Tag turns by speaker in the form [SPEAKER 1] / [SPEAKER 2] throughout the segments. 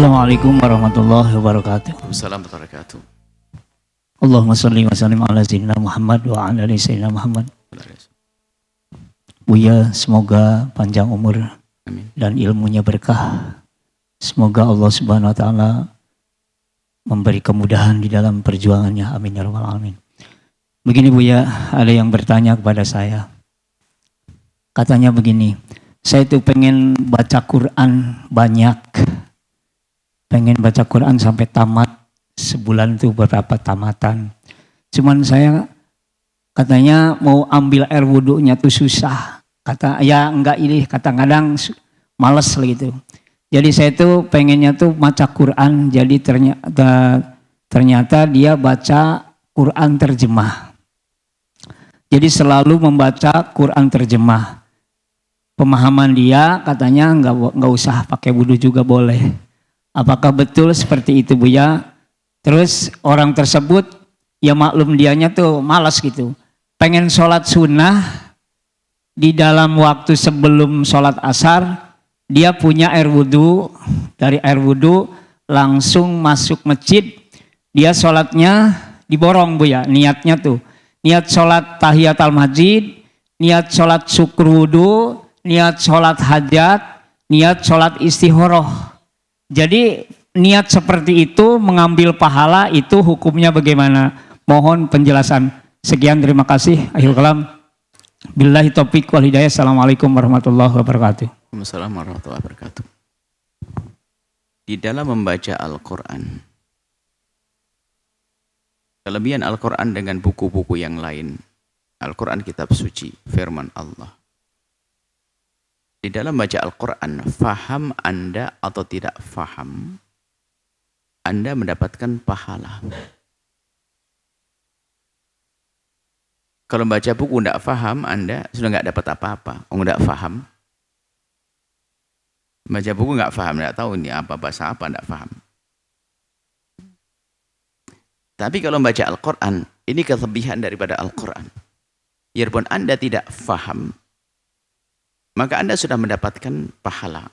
[SPEAKER 1] Assalamualaikum warahmatullahi wabarakatuh.
[SPEAKER 2] Assalamualaikum warahmatullahi wabarakatuh.
[SPEAKER 1] Allahumma salli wa sallim ala sayyidina Muhammad wa ala ali sayyidina Muhammad. Buya, semoga panjang umur
[SPEAKER 2] Amin.
[SPEAKER 1] dan ilmunya berkah. Semoga Allah Subhanahu wa taala memberi kemudahan di dalam perjuangannya. Amin ya rabbal alamin. Begini Buya, ada yang bertanya kepada saya. Katanya begini, saya itu pengen baca Quran banyak. Pengen baca Quran sampai tamat, sebulan itu berapa tamatan. Cuman saya katanya mau ambil air wudhunya tuh susah. Kata ya enggak ini, kadang-kadang males gitu. Jadi saya tuh pengennya tuh baca Quran, jadi ternyata dia baca Quran terjemah. Jadi selalu membaca Quran terjemah. Pemahaman dia katanya enggak usah pakai wudhu juga boleh. Apakah betul seperti itu Buya? Terus orang tersebut ya maklum dianya tuh malas gitu. Pengen sholat sunnah di dalam waktu sebelum sholat asar, dia punya air wudhu, dari air wudhu langsung masuk masjid, dia sholatnya diborong Buya, niatnya tuh. Niat sholat tahiyatul masjid, niat sholat syukur wudhu, niat sholat hajat, niat sholat istihoroh. Jadi niat seperti itu mengambil pahala itu hukumnya bagaimana? Mohon penjelasan. Sekian, terima kasih. Akhirul kalam. Billahi taufiq wal hidayah. Assalamualaikum warahmatullahi wabarakatuh.
[SPEAKER 2] Assalamualaikum warahmatullahi wabarakatuh. Di dalam membaca Al-Quran, kelebihan Al-Quran dengan buku-buku yang lain, Al-Quran kitab suci, firman Allah. Di dalam baca Al-Quran, faham Anda atau tidak faham, Anda mendapatkan pahala. Kalau baca buku tidak faham, Anda sudah nggak dapat apa-apa. Nggak faham. Baca buku nggak faham, nggak tahu ini apa, bahasa apa, nggak faham. Tapi kalau membaca Al-Quran, ini kelebihan daripada Al-Quran. Biarpun Anda tidak faham, maka Anda sudah mendapatkan pahala.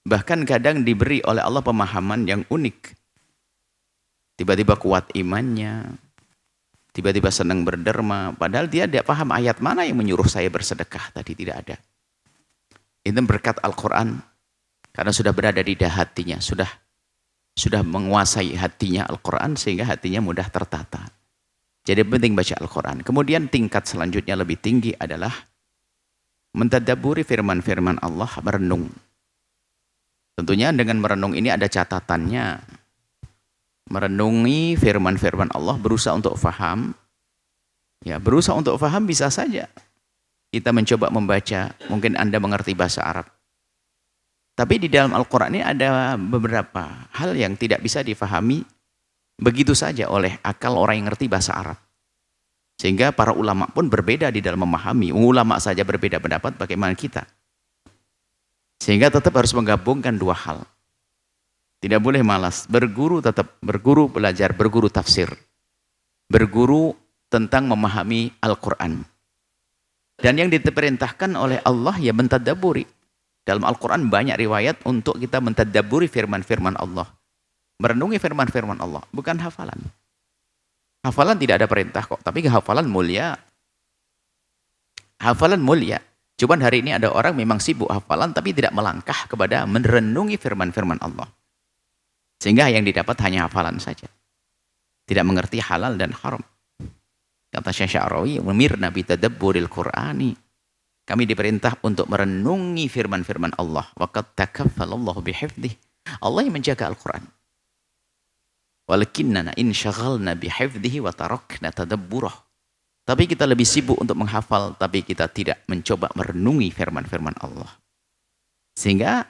[SPEAKER 2] Bahkan kadang diberi oleh Allah pemahaman yang unik. Tiba-tiba kuat imannya, tiba-tiba senang berderma, padahal dia tidak paham ayat mana yang menyuruh saya bersedekah tadi, tidak ada. Itu berkat Al-Quran, karena sudah berada di hatinya, sudah menguasai hatinya Al-Quran, sehingga hatinya mudah tertata. Jadi penting baca Al-Quran. Kemudian tingkat selanjutnya lebih tinggi adalah mentadabburi firman-firman Allah, merenung. Tentunya dengan merenung ini ada catatannya. Merenungi firman-firman Allah, berusaha untuk faham. Ya, berusaha untuk faham bisa saja. Kita mencoba membaca, mungkin Anda mengerti bahasa Arab. Tapi di dalam Al-Quran ini ada beberapa hal yang tidak bisa difahami begitu saja oleh akal orang yang ngerti bahasa Arab. Sehingga para ulama pun berbeda di dalam memahami. Ulama saja berbeda pendapat, bagaimana kita. Sehingga tetap harus menggabungkan dua hal. Tidak boleh malas. Berguru tetap, berguru belajar, berguru tafsir. Berguru tentang memahami Al-Quran. Dan yang diperintahkan oleh Allah ya mentadabburi. Dalam Al-Quran banyak riwayat untuk kita mentadabburi firman-firman Allah. Merenungi firman-firman Allah, bukan hafalan. Hafalan tidak ada perintah kok, tapi hafalan mulia. Hafalan mulia. Cuman hari ini ada orang memang sibuk hafalan, tapi tidak melangkah kepada merenungi firman-firman Allah. Sehingga yang didapat hanya hafalan saja. Tidak mengerti halal dan haram. Kata Syekh Sya'rawi, "Umirna bi tadabburil Qur'ani." Kami diperintah untuk merenungi firman-firman Allah. Wa qad takaffalallahu bihifdih. Allah yang menjaga Al-Quran. Walakinnana insyaghalna bihifdhihi wa tarakna tadabburah. Tapi kita lebih sibuk untuk menghafal, tapi kita tidak mencoba merenungi firman-firman Allah. Sehingga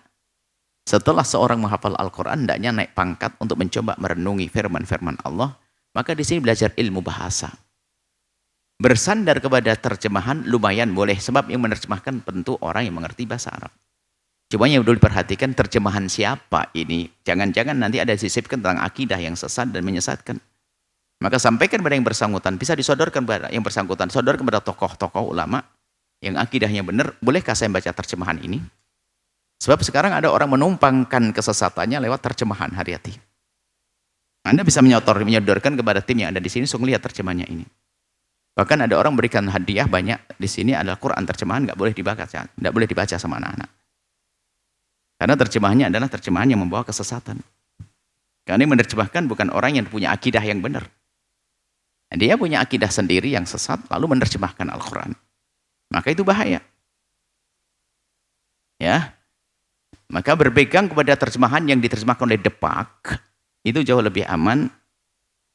[SPEAKER 2] setelah seorang menghafal Al-Quran, hendaknya naik pangkat untuk mencoba merenungi firman-firman Allah, maka di sini belajar ilmu bahasa. Bersandar kepada terjemahan lumayan boleh, sebab yang menerjemahkan tentu orang yang mengerti bahasa Arab. Cuma yang dulu diperhatikan terjemahan siapa ini. Jangan-jangan nanti ada disisipkan tentang akidah yang sesat dan menyesatkan. Maka sampaikan kepada yang bersangkutan, bisa disodorkan kepada yang bersangkutan, sodor kepada tokoh-tokoh ulama yang akidahnya benar. Bolehkah saya baca terjemahan ini? Sebab sekarang ada orang menumpangkan kesesatannya lewat terjemahan, hati-hati. Anda bisa menyodorkan kepada tim yang ada di sini, langsung lihat terjemahannya ini. Bahkan ada orang berikan hadiah banyak di sini adalah Quran terjemahan, nggak boleh dibaca sama anak-anak. Karena terjemahannya adalah terjemahan yang membawa kesesatan. Karena yang menerjemahkan bukan orang yang punya akidah yang benar. Dia punya akidah sendiri yang sesat, lalu menerjemahkan Al-Quran. Maka itu bahaya. Ya, maka berpegang kepada terjemahan yang diterjemahkan oleh Depak, itu jauh lebih aman,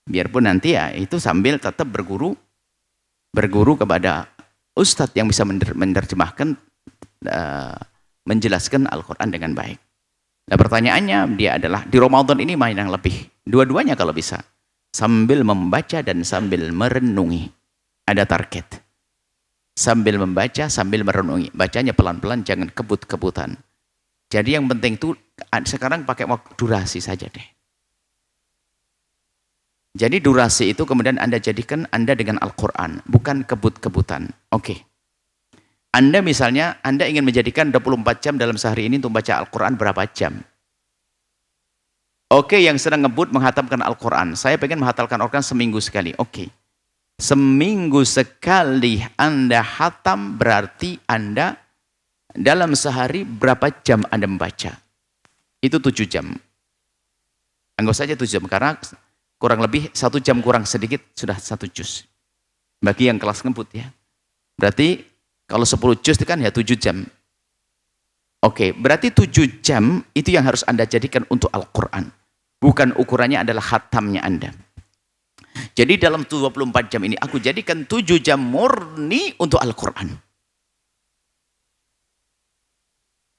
[SPEAKER 2] biarpun nanti ya itu sambil tetap berguru kepada ustadz yang bisa menerjemahkan, menjelaskan Al-Quran dengan baik. Nah pertanyaannya dia adalah, di Ramadan ini main yang lebih, dua-duanya kalau bisa, sambil membaca dan sambil merenungi, ada target. Sambil membaca, sambil merenungi, bacanya pelan-pelan, jangan kebut-kebutan. Jadi yang penting itu, sekarang pakai waktu durasi saja deh. Jadi durasi itu kemudian Anda jadikan Anda dengan Al-Quran, bukan kebut-kebutan. Oke. Anda misalnya, Anda ingin menjadikan 24 jam dalam sehari ini untuk baca Al-Quran berapa jam? Oke, yang sedang ngebut menghatamkan Al-Quran. Saya pengen menghatamkan Al-Quran seminggu sekali. Oke. Seminggu sekali Anda hatam, berarti Anda dalam sehari berapa jam Anda membaca? Itu 7 jam. Anggap saja 7 jam, karena kurang lebih 1 jam kurang sedikit sudah 1 juz. Bagi yang kelas ngebut ya. Berarti kalau 10 juz itu kan ya 7 jam. Oke, berarti 7 jam itu yang harus Anda jadikan untuk Al-Quran. Bukan ukurannya adalah khatamnya Anda. Jadi dalam 24 jam ini aku jadikan 7 jam murni untuk Al-Quran.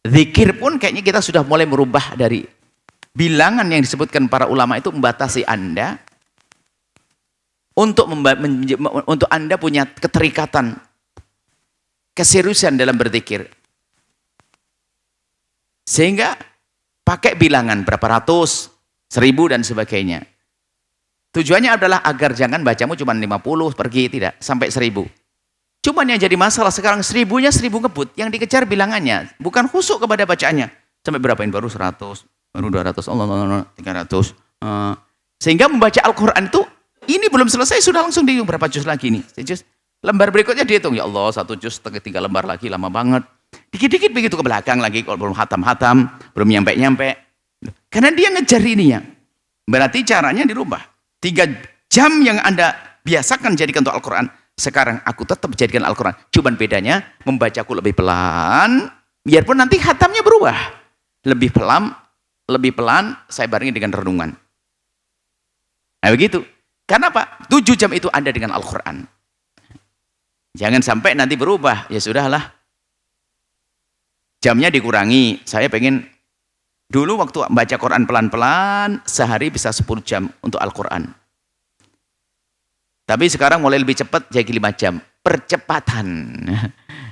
[SPEAKER 2] Zikir pun kayaknya kita sudah mulai merubah dari bilangan yang disebutkan para ulama itu membatasi Anda untuk Anda punya keterikatan, keseriusan dalam berzikir. Sehingga pakai bilangan berapa ratus, 1000 dan sebagainya. Tujuannya adalah agar jangan bacamu cuma 50, pergi, tidak, sampai 1000. Cuman yang jadi masalah sekarang 1000-nya 1000 ngebut, yang dikejar bilangannya, bukan khusyuk kepada bacaannya. Sampai berapa ini? Baru 100, baru 200, Allah, 300. Sehingga membaca Al-Quran itu, ini belum selesai, sudah langsung dihitung berapa juz lagi nih. Lembar berikutnya dihitung, ya Allah 1 juz, 3 lembar lagi, lama banget. Dikit-dikit begitu ke belakang lagi, kalau belum hatam-hatam, belum nyampe-nyampe. Karena dia ngejar ininya. Berarti caranya dirubah. 3 jam yang Anda biasakan jadikan untuk Al-Quran, sekarang aku tetap jadikan Al-Quran. Cuman bedanya, membacaku lebih pelan, biarpun nanti khatamnya berubah. Lebih pelan, saya barengi dengan renungan. Nah begitu. Karena apa? 7 jam itu Anda dengan Al-Quran. Jangan sampai nanti berubah. Ya sudahlah. Jamnya dikurangi. Saya pengen, dulu waktu baca Quran pelan-pelan, sehari bisa 10 jam untuk Al-Quran. Tapi sekarang mulai lebih cepat, jadi 5 jam. Percepatan.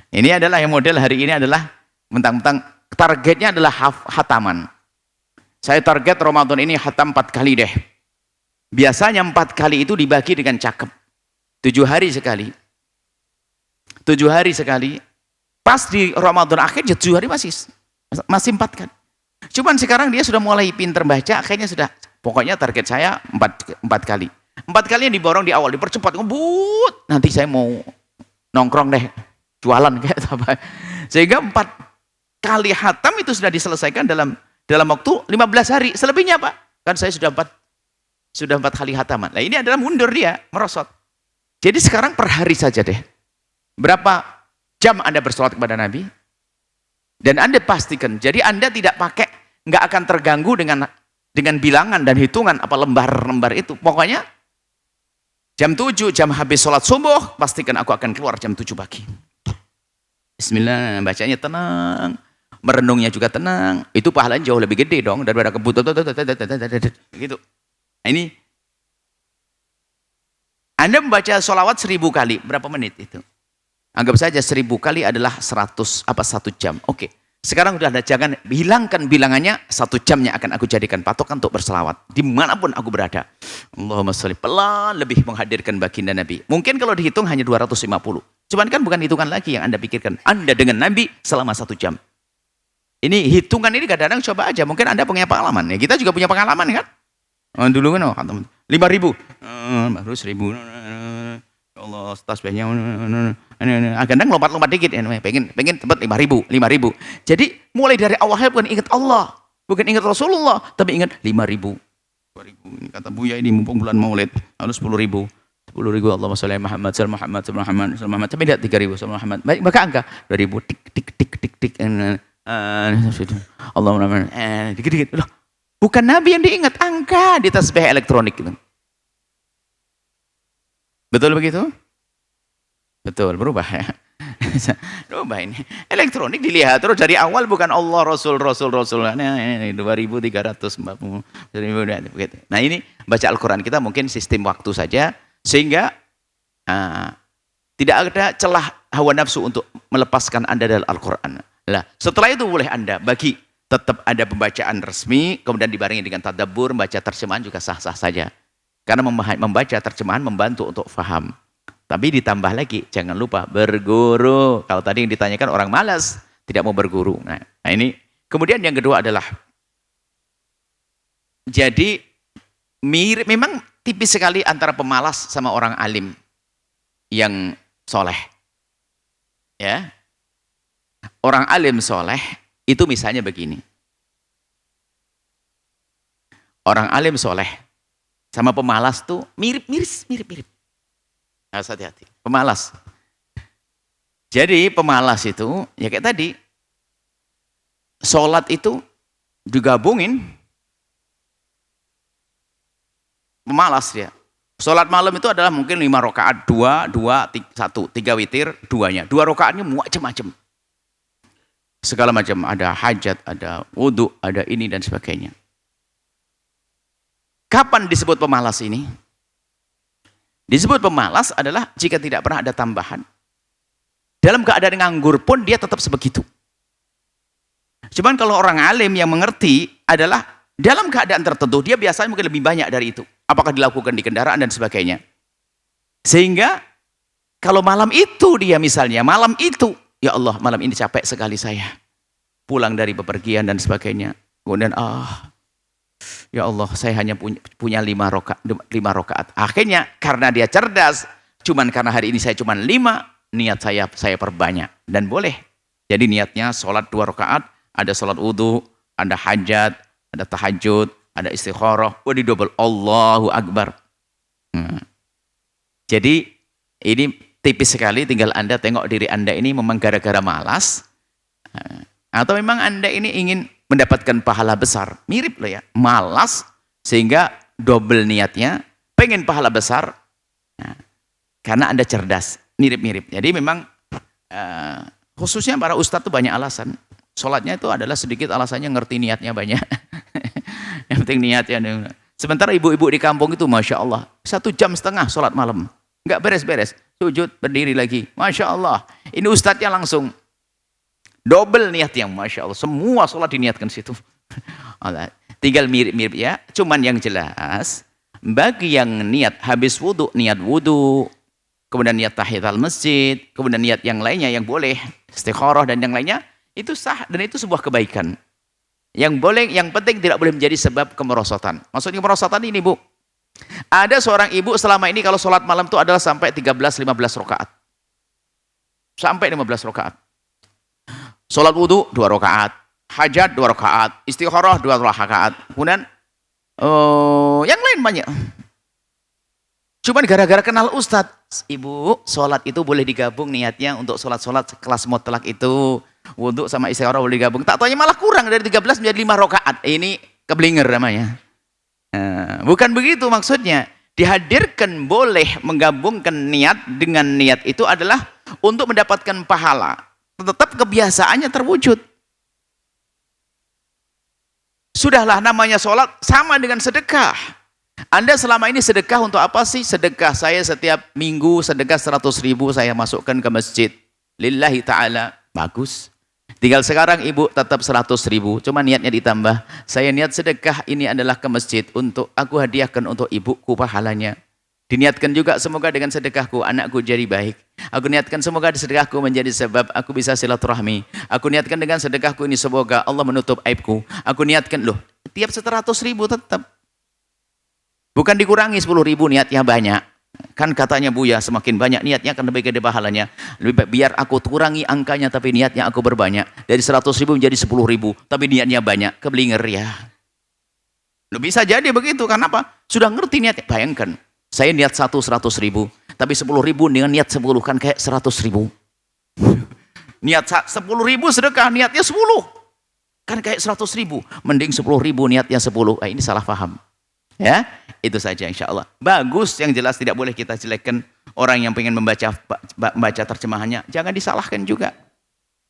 [SPEAKER 2] Ini adalah yang model hari ini adalah, mentang-mentang targetnya adalah hataman. Saya target Ramadan ini hatam 4 kali deh. Biasanya 4 kali itu dibagi dengan cakep. 7 hari sekali. 7 hari sekali. Pas di Ramadan akhir, 7 hari masih 4 kali. Cuman sekarang dia sudah mulai pinter baca, akhirnya sudah, pokoknya target saya 4 kali. 4 kali yang diborong di awal, dipercepat, ngebut. Nanti saya mau nongkrong deh, jualan kayak apa. Sehingga 4 kali hatam itu sudah diselesaikan dalam waktu 15 hari. Selebihnya Pak, kan saya sudah 4 kali hataman. Nah ini adalah mundur dia, merosot. Jadi sekarang per hari saja deh. Berapa jam Anda bersolat kepada Nabi? Dan Anda pastikan, jadi Anda tidak pakai, nggak akan terganggu dengan bilangan dan hitungan apa lembar-lembar itu. Pokoknya jam 7, jam habis sholat subuh, pastikan aku akan keluar jam 7 pagi. Bismillah, bacanya tenang, merenungnya juga tenang. Itu pahalanya jauh lebih gede dong daripada kebut gitu. Nah, ini Anda membaca sholawat 1000 kali, berapa menit itu? Anggap saja 1000 kali adalah 1 jam. Oke. Sekarang udah ada, jangan hilangkan bilangannya, 1 jamnya akan aku jadikan patokan untuk berselawat. Dimanapun aku berada. Allahumma sholli, pelan lebih menghadirkan baginda Nabi. Mungkin kalau dihitung hanya 250. Cuman kan bukan hitungan lagi yang Anda pikirkan. Anda dengan Nabi selama 1 jam. Ini hitungan ini kadang-kadang coba aja. Mungkin Anda punya pengalaman. Ya, kita juga punya pengalaman kan. Dulu kan 5.000. Baru 1.000. Ya Allah, tasbihnya. Kadang lompat-lompat dikit. Pengen tempat 5.000. Jadi mulai dari awalnya bukan ingat Allah. Bukan ingat Rasulullah. Tapi ingat 5.000. 2.000. Ini kata Buya ini mumpung bulan Maulid. Harus 10.000. 10.000 Allahumma sholli ala Muhammad, sallallahu Muhammad, sallallahu Muhammad, sallallahu Muhammad. Tapi tidak 3.000 sallallahu Muhammad. Baik, maka angka 2.000 tik tik tik tik tik. Allahumma dikit-dikit. Loh, bukan Nabi yang diingat, angka di tasbih elektronik itu. Betul begitu? Betul, berubah ya. Berubah ini. Elektronik dilihat terus dari awal bukan Allah, Rasul. 2.340. Nah ini baca Al-Quran kita mungkin sistem waktu saja. Sehingga tidak ada celah hawa nafsu untuk melepaskan Anda dari Al-Quran. Nah, setelah itu boleh Anda bagi tetap ada pembacaan resmi, kemudian dibarengi dengan tadabbur, membaca terjemahan juga sah-sah saja. Karena membaca terjemahan membantu untuk faham. Tapi ditambah lagi, jangan lupa berguru. Kalau tadi yang ditanyakan orang malas, tidak mau berguru. Nah ini. Kemudian yang kedua adalah, jadi mirip, memang tipis sekali antara pemalas sama orang alim yang soleh. Ya, orang alim soleh itu misalnya begini. Orang alim soleh sama pemalas tuh mirip. Harus hati-hati. Pemalas. Jadi pemalas itu, ya kayak tadi, sholat itu digabungin. Pemalas dia. Sholat malam itu adalah mungkin 5 rakaat, 2, 1, 3 witir, 2-nya. 2 rakaatnya macam-macam. Segala macam, ada hajat, ada wudhu, ada ini dan sebagainya. Kapan disebut pemalas ini? Disebut pemalas adalah jika tidak pernah ada tambahan. Dalam keadaan nganggur pun dia tetap sebegitu. Cuman kalau orang alim yang mengerti adalah dalam keadaan tertentu, dia biasanya mungkin lebih banyak dari itu. Apakah dilakukan di kendaraan dan sebagainya. Sehingga kalau malam itu dia misalnya, malam itu, ya Allah malam ini capek sekali saya. Pulang dari bepergian dan sebagainya. Kemudian ya Allah saya hanya punya 5 rakaat. Akhirnya karena dia cerdas, cuman karena hari ini saya cuman 5, niat saya perbanyak. Dan boleh. Jadi niatnya sholat 2 rakaat, ada sholat wudhu, ada hajat, ada tahajud, ada istikharah, di double Allahu Akbar. Jadi ini tipis sekali, tinggal Anda tengok diri Anda ini memang gara-gara malas, atau memang Anda ini ingin mendapatkan pahala besar. Mirip loh ya, malas sehingga double niatnya, pengen pahala besar, karena Anda cerdas, mirip-mirip. Jadi memang khususnya para ustadz itu banyak alasan. Sholatnya itu adalah sedikit alasannya ngerti niatnya banyak. Yang penting niatnya. Sementara ibu-ibu di kampung itu Masya Allah, 1,5 jam sholat malam. Nggak beres-beres. Sujud, berdiri lagi. Masya Allah. Ini ustadznya langsung double niat yang Masya Allah. Semua sholat diniatkan situ. Tinggal mirip-mirip ya. Cuman yang jelas, bagi yang niat habis wudhu, niat wudhu, kemudian niat tahiyatul masjid, kemudian niat yang lainnya yang boleh, istikharah dan yang lainnya, itu sah dan itu sebuah kebaikan. Yang boleh, yang penting tidak boleh menjadi sebab kemerosotan. Maksudnya kemerosotan ini Bu, ada seorang ibu selama ini kalau sholat malam itu adalah sampai 13-15 rakaat. Sampai 15 rakaat. Sholat wudhu 2 rakaat, hajat 2 rakaat, istikharah 2 rakaat. Kemudian yang lain banyak. Cuman gara-gara kenal Ustadz, ibu sholat itu boleh digabung niatnya untuk sholat-sholat kelas mutlak itu. Wudhu sama istikharah boleh digabung. Tak tanya malah kurang dari 13 menjadi 5 rakaat. Ini keblinger namanya. Bukan begitu maksudnya. Dihadirkan boleh menggabungkan niat dengan niat itu adalah untuk mendapatkan pahala. Tetap kebiasaannya terwujud. Sudahlah namanya sholat sama dengan sedekah. Anda selama ini sedekah untuk apa sih? Sedekah saya setiap minggu sedekah 100.000 saya masukkan ke masjid. Lillahi ta'ala. Bagus. Tinggal sekarang ibu tetap 100.000. Cuma niatnya ditambah. Saya niat sedekah ini adalah ke masjid untuk aku hadiahkan untuk ibuku pahalanya. Diniatkan juga semoga dengan sedekahku anakku jadi baik. Aku niatkan semoga sedekahku menjadi sebab aku bisa silaturahmi. Aku niatkan dengan sedekahku ini semoga Allah menutup aibku. Aku niatkan, loh, tiap 100.000 tetap. Bukan dikurangi 10.000 niatnya banyak. Kan katanya Buya, semakin banyak niatnya akan lebih gede pahalanya. Lebih baik biar aku kurangi angkanya tapi niatnya aku berbanyak. Dari 100.000 menjadi 10.000 tapi niatnya banyak. Keblinger ya. Loh, bisa jadi begitu, karena apa? Sudah ngerti niatnya. Bayangkan, saya niat 100.000, tapi 10.000 dengan niat 10 kan kayak 100.000. Niat 10.000 sedekah, niatnya 10. Kan kayak 100.000. Mending 10.000 niatnya 10. Ini salah paham. Ya, itu saja insya Allah. Bagus, yang jelas tidak boleh kita jelekkan orang yang pengen membaca terjemahannya. Jangan disalahkan juga.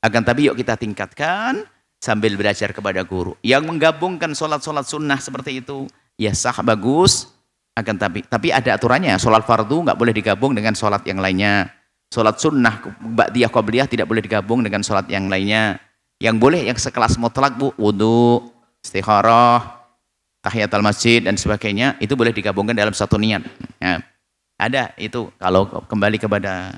[SPEAKER 2] Akan tapi yuk kita tingkatkan sambil belajar kepada guru. Yang menggabungkan sholat-sholat sunnah seperti itu, ya sah, bagus. Akan tapi ada aturannya. Sholat fardu nggak boleh digabung dengan sholat yang lainnya. Sholat sunnah ba'diyah qabliyah tidak boleh digabung dengan sholat yang lainnya. Yang boleh yang sekelas mutlak, Bu, wudu, istikharah, tahiyatul masjid dan sebagainya, itu boleh digabungkan dalam satu niat. Ya, ada itu kalau kembali kepada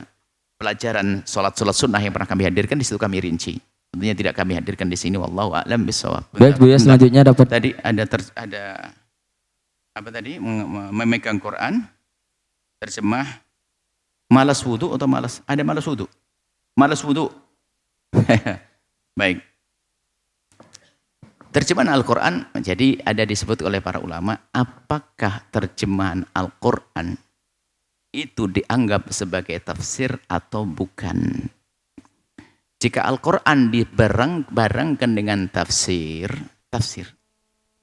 [SPEAKER 2] pelajaran sholat sunnah yang pernah kami hadirkan, di situ kami rinci. Tentunya tidak kami hadirkan di sini. Wallahu a'lam bishawab.
[SPEAKER 3] Baik Bu ya, selanjutnya dapat
[SPEAKER 2] tadi ada apa tadi, memegang Quran, terjemah, malas wudu atau malas? Ada malas wudu. Malas wudu. Baik. Terjemahan Al-Quran, jadi ada disebut oleh para ulama, apakah terjemahan Al-Quran itu dianggap sebagai tafsir atau bukan? Jika Al-Quran dibarengkan dengan tafsir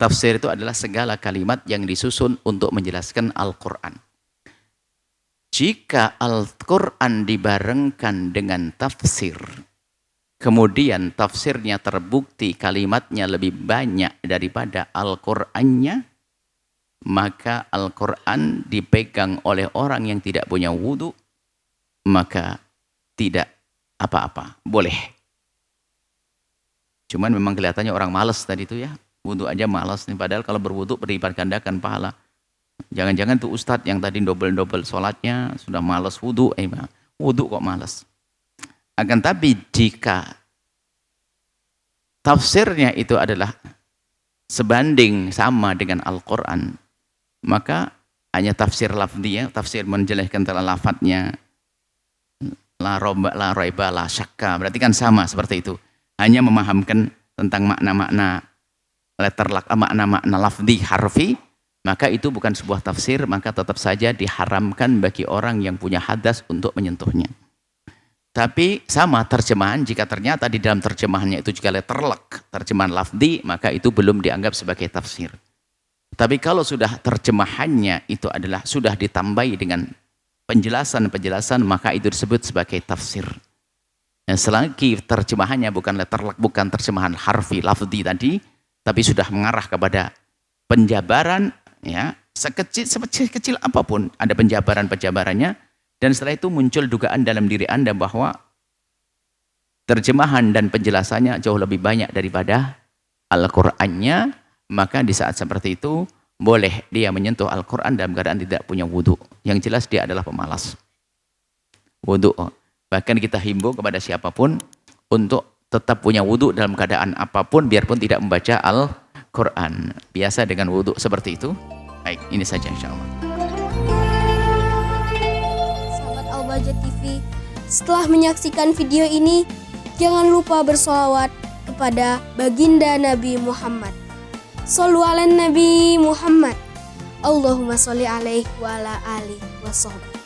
[SPEAKER 2] itu adalah segala kalimat yang disusun untuk menjelaskan Al-Quran. Jika Al-Quran dibarengkan dengan tafsir, kemudian tafsirnya terbukti kalimatnya lebih banyak daripada Al-Qurannya, maka Al-Quran dipegang oleh orang yang tidak punya wudu, maka tidak apa-apa, boleh. Cuman memang kelihatannya orang malas tadi itu ya, wudu aja malas nih, padahal kalau berwudu berlipat gandakan pahala. Jangan-jangan tuh ustadz yang tadi double-double sholatnya sudah malas wudu, wudu kok malas. Akan tapi jika tafsirnya itu adalah sebanding sama dengan Al-Quran, maka hanya tafsir lafzi, tafsir menjelaskan tentang lafadznya, la raiba la syakka, berarti kan sama seperti itu. Hanya memahamkan tentang makna-makna makna-makna lafzi harfi, maka itu bukan sebuah tafsir, maka tetap saja diharamkan bagi orang yang punya hadas untuk menyentuhnya. Tapi sama terjemahan, jika ternyata di dalam terjemahannya itu juga letterlek, terjemahan lafzi, maka itu belum dianggap sebagai tafsir. Tapi kalau sudah terjemahannya itu adalah sudah ditambahi dengan penjelasan-penjelasan, maka itu disebut sebagai tafsir. Dan selagi terjemahannya bukan letterlek, bukan terjemahan harfi lafzi tadi, tapi sudah mengarah kepada penjabaran, ya, sekecil apapun ada penjabarannya. Dan setelah itu muncul dugaan dalam diri Anda bahwa terjemahan dan penjelasannya jauh lebih banyak daripada Al-Qur'annya, maka di saat seperti itu boleh dia menyentuh Al-Qur'an dalam keadaan tidak punya wudu. Yang jelas dia adalah pemalas wudu. Bahkan kita himbau kepada siapapun untuk tetap punya wudu dalam keadaan apapun, biarpun tidak membaca Al-Qur'an. Biasa dengan wudu seperti itu. Baik, ini saja insyaallah.
[SPEAKER 4] Al-Bahjah TV. Setelah menyaksikan video ini, jangan lupa bersolawat kepada baginda Nabi Muhammad. Shollu ala Nabi Muhammad. Allahumma sholli alaihi wa ala alihi wa sahbihi.